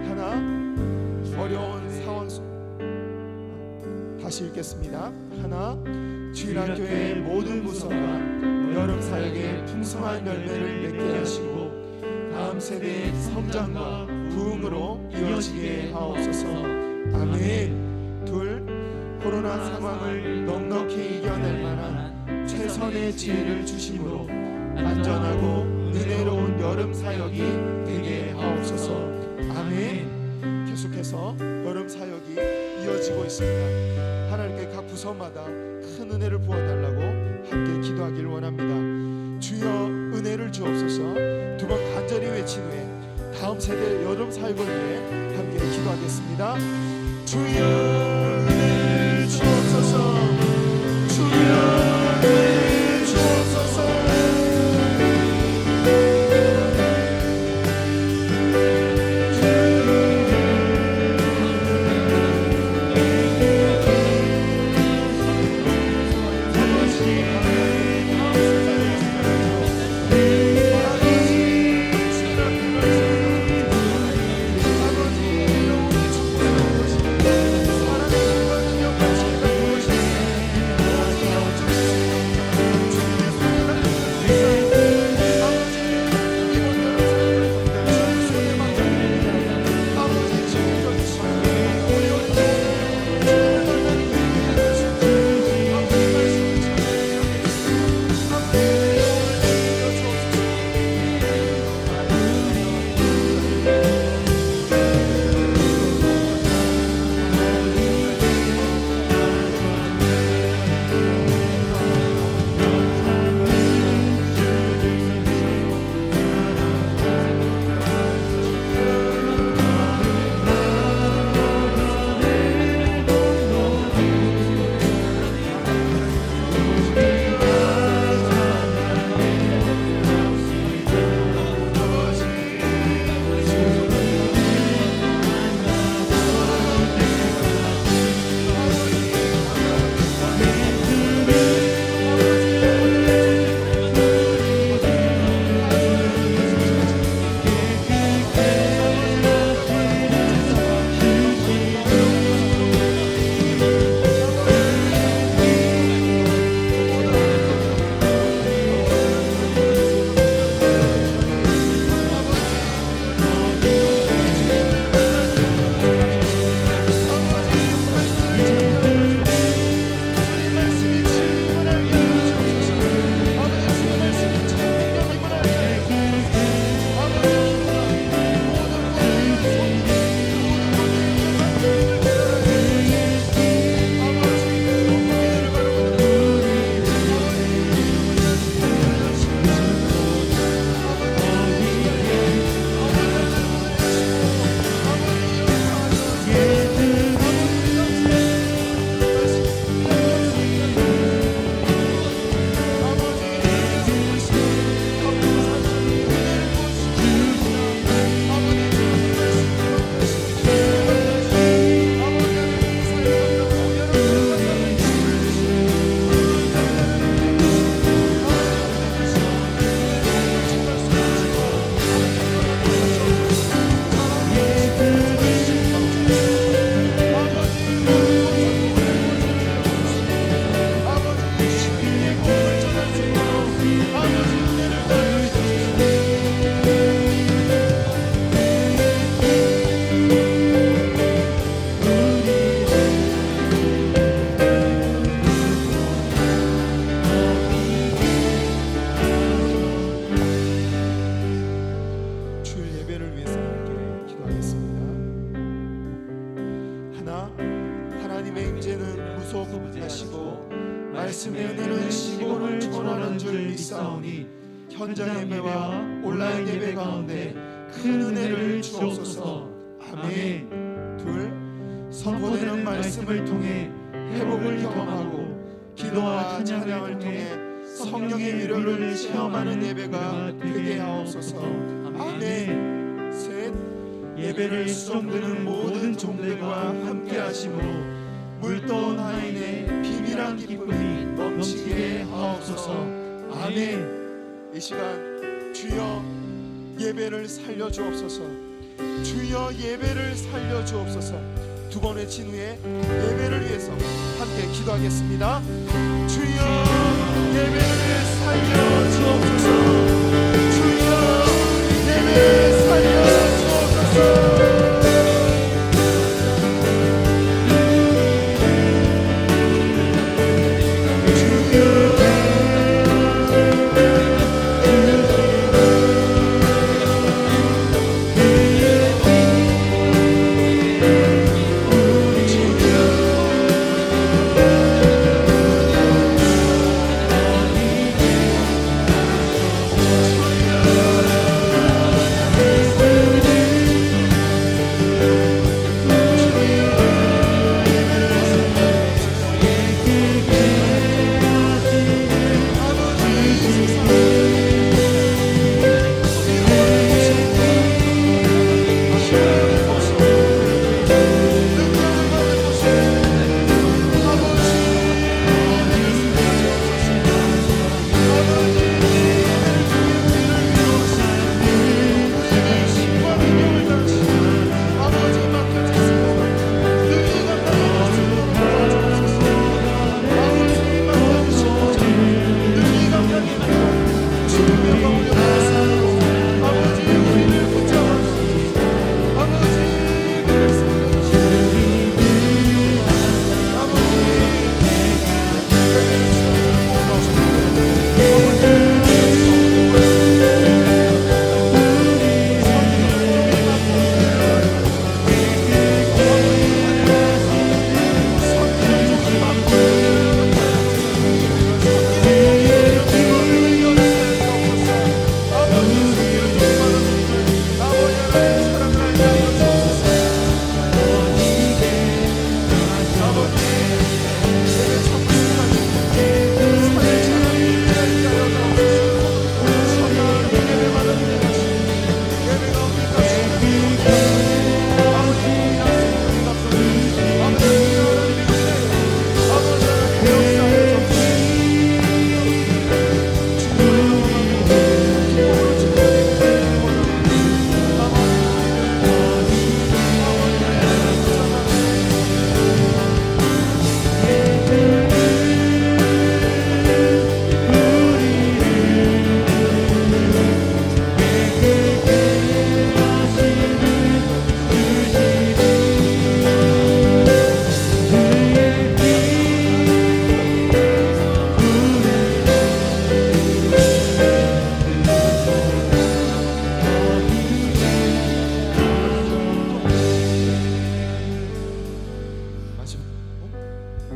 하나, 어려운 상황 속 다시 읽겠습니다. 하나, 주일학교의 모든 부서가 여름 사역의 풍성한 열매를 맺게 하시고 다음 세대의 성장과 부흥으로 이어지게 하옵소서. 아멘. 둘, 코로나 상황을 넉넉히 이겨낼 만한 최선의 지혜를 주심으로 안전하고 은혜로운 여름 사역이 되게 하옵소서. 아멘. 계속해서 여름 사역이 이어지고 있습니다. 하나님께 각 부서마다 큰 은혜를 부어달라고 함께 기도하길 원합니다. 주여 은혜를 주옵소서. 두 번 간절히 외친 후에 다음 세대 여름 사역을 위해 함께 기도하겠습니다. 주여 은혜를 주옵소서. 주여 은혜를 주옵소서. 말씀의 은혜는 시골을 초월한 줄 믿사오니 현장 예배와 온라인 예배 가운데 큰 은혜를 주옵소서. 아멘. 둘, 선포되는 말씀을 통해 회복을 경험하고 기도와 찬양을 통해 성령의 위로를 체험하는 예배가 되게 하옵소서. 아멘. 셋, 예배를 수종드는 모든 종들과 함께 하심으로 물떠온 하인의 비밀한 기쁨이 넘치게 하옵소서. 아멘. 이 시간 주여 예배를 살려 주옵소서. 주여 예배를 살려 주옵소서. 두 번 외친 후에 예배를 위해서 함께 기도하겠습니다. 주여 예배를 살려 주옵소서. 주여 예배를 살려 주옵소서.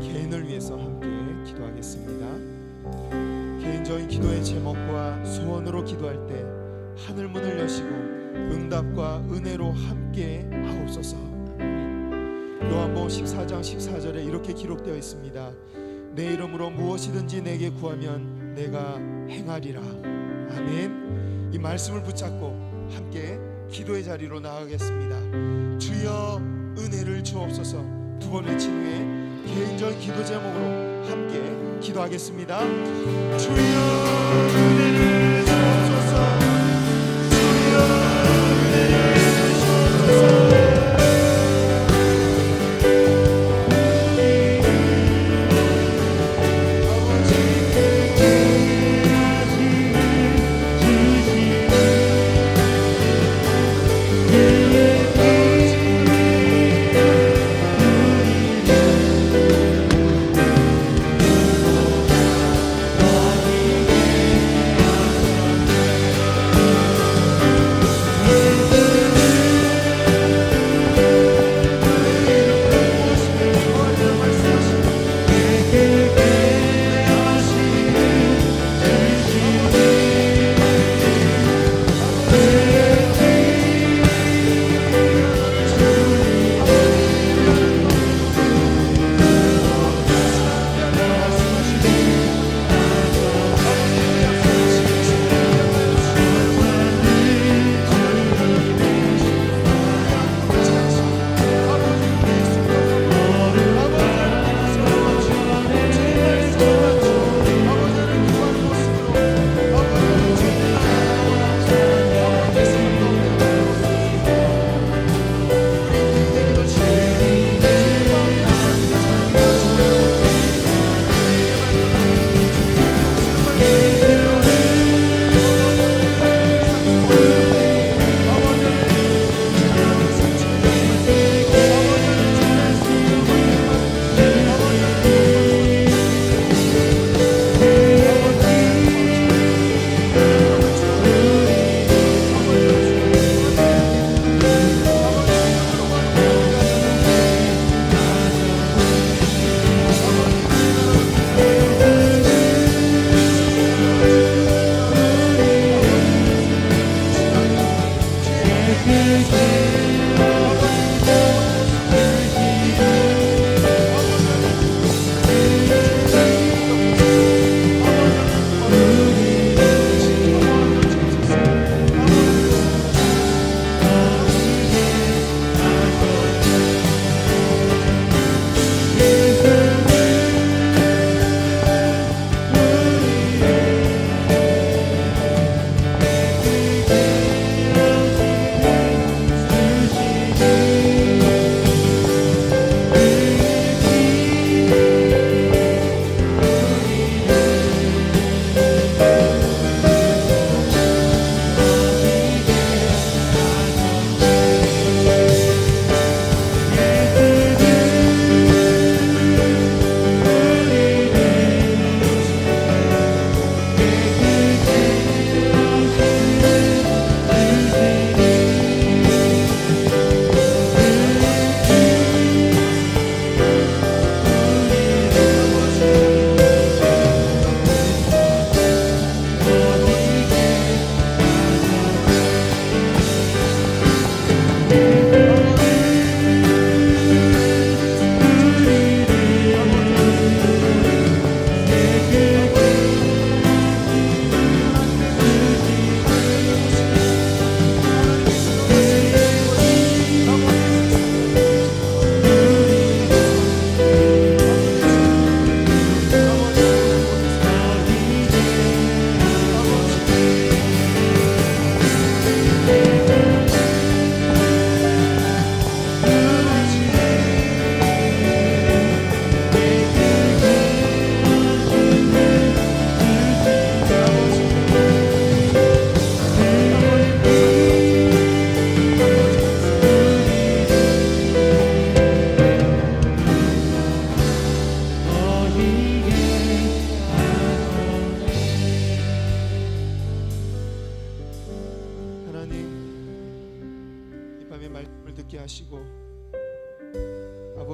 개인을 위해서 함께 기도하겠습니다. 개인적인 기도의 제목과 소원으로 기도할 때 하늘 문을 여시고 응답과 은혜로 함께 하옵소서. 요한복음 14장 14절에 이렇게 기록되어 있습니다. 내 이름으로 무엇이든지 내게 구하면 내가 행하리라. 아멘. 이 말씀을 붙잡고 함께 기도의 자리로 나아가겠습니다. 주여 은혜를 주옵소서. 두 번 외친 후에 개인적인 기도 제목으로 함께 기도하겠습니다. 주여 은혜를 주옵소서. 주여 은혜를 주옵소서.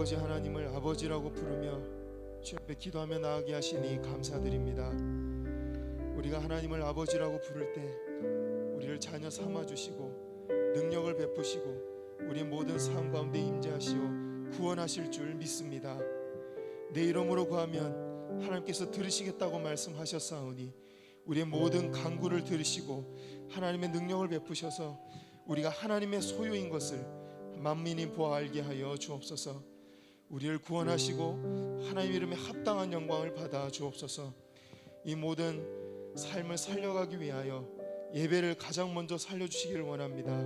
아버지 하나님을 아버지라고 부르며 주 앞에 기도하며 나아가게 하시니 감사드립니다. 우리가 하나님을 아버지라고 부를 때 우리를 자녀 삼아 주시고 능력을 베푸시고 우리 모든 삶 가운데 임재하시어 구원하실 줄 믿습니다. 내 이름으로 구하면 하나님께서 들으시겠다고 말씀하셨사오니 우리의 모든 간구를 들으시고 하나님의 능력을 베푸셔서 우리가 하나님의 소유인 것을 만민이 보아 알게 하여 주옵소서. 우리를 구원하시고 하나님 이름에 합당한 영광을 받아 주옵소서. 이 모든 삶을 살려가기 위하여 예배를 가장 먼저 살려주시기를 원합니다.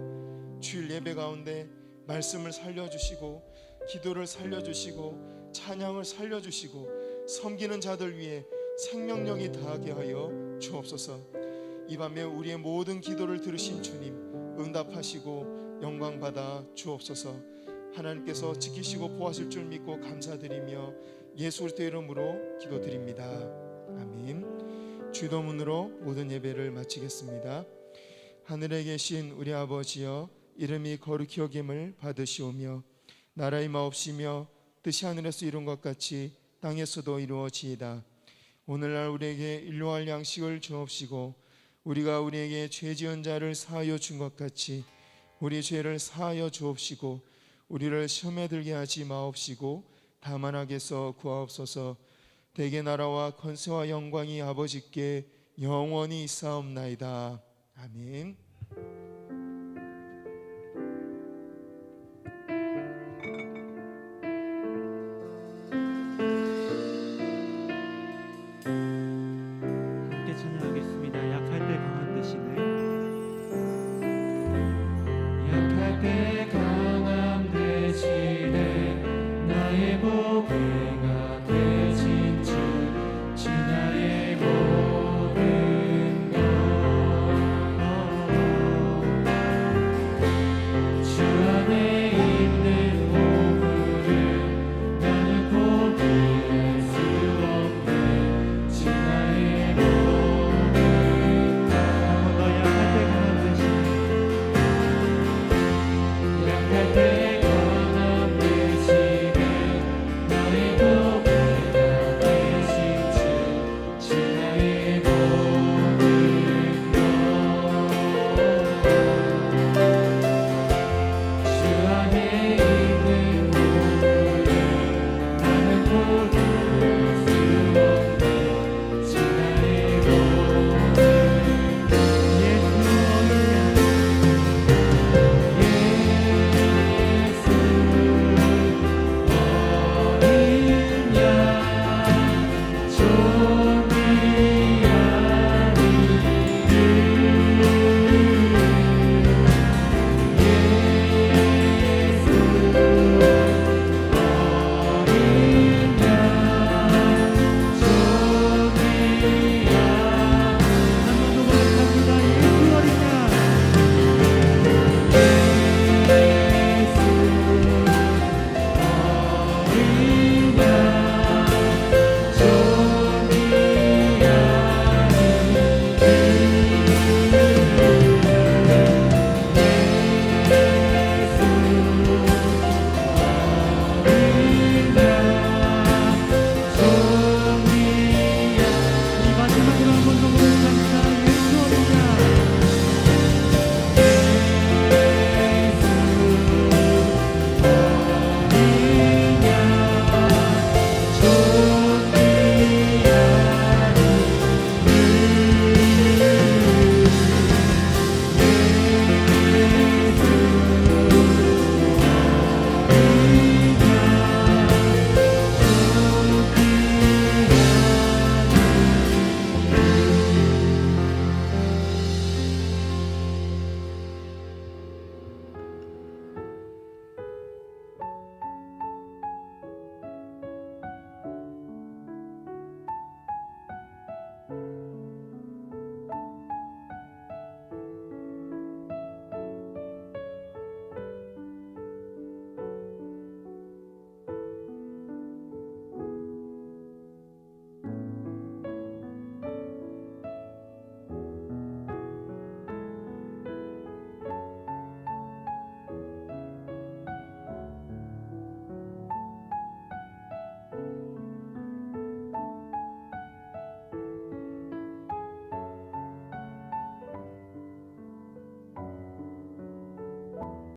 주일 예배 가운데 말씀을 살려주시고 기도를 살려주시고 찬양을 살려주시고 섬기는 자들 위해 생명력이 다하게 하여 주옵소서. 이 밤에 우리의 모든 기도를 들으신 주님 응답하시고 영광 받아 주옵소서. 하나님께서 지키시고 보호하실 줄 믿고 감사드리며 예수 그리스도의 이름으로 기도드립니다. 아멘. 주도문으로 모든 예배를 마치겠습니다. 하늘에 계신 우리 아버지여, 이름이 거룩히 여김을 받으시오며 나라의 마옵시며 뜻이 하늘에서 이룬 것 같이 땅에서도 이루어지이다. 오늘날 우리에게 일용할 양식을 주옵시고 우리가 우리에게 죄 지은 자를 사하여 준 것 같이 우리 죄를 사하여 주옵시고 우리를 시험에 들게 하지 마옵시고 다만 악에서 구하옵소서. 대개 나라와 권세와 영광이 아버지께 영원히 있사옵나이다. 아멘. 함께 찬양하겠습니다. 약할 때 강한 되시네. 약할 때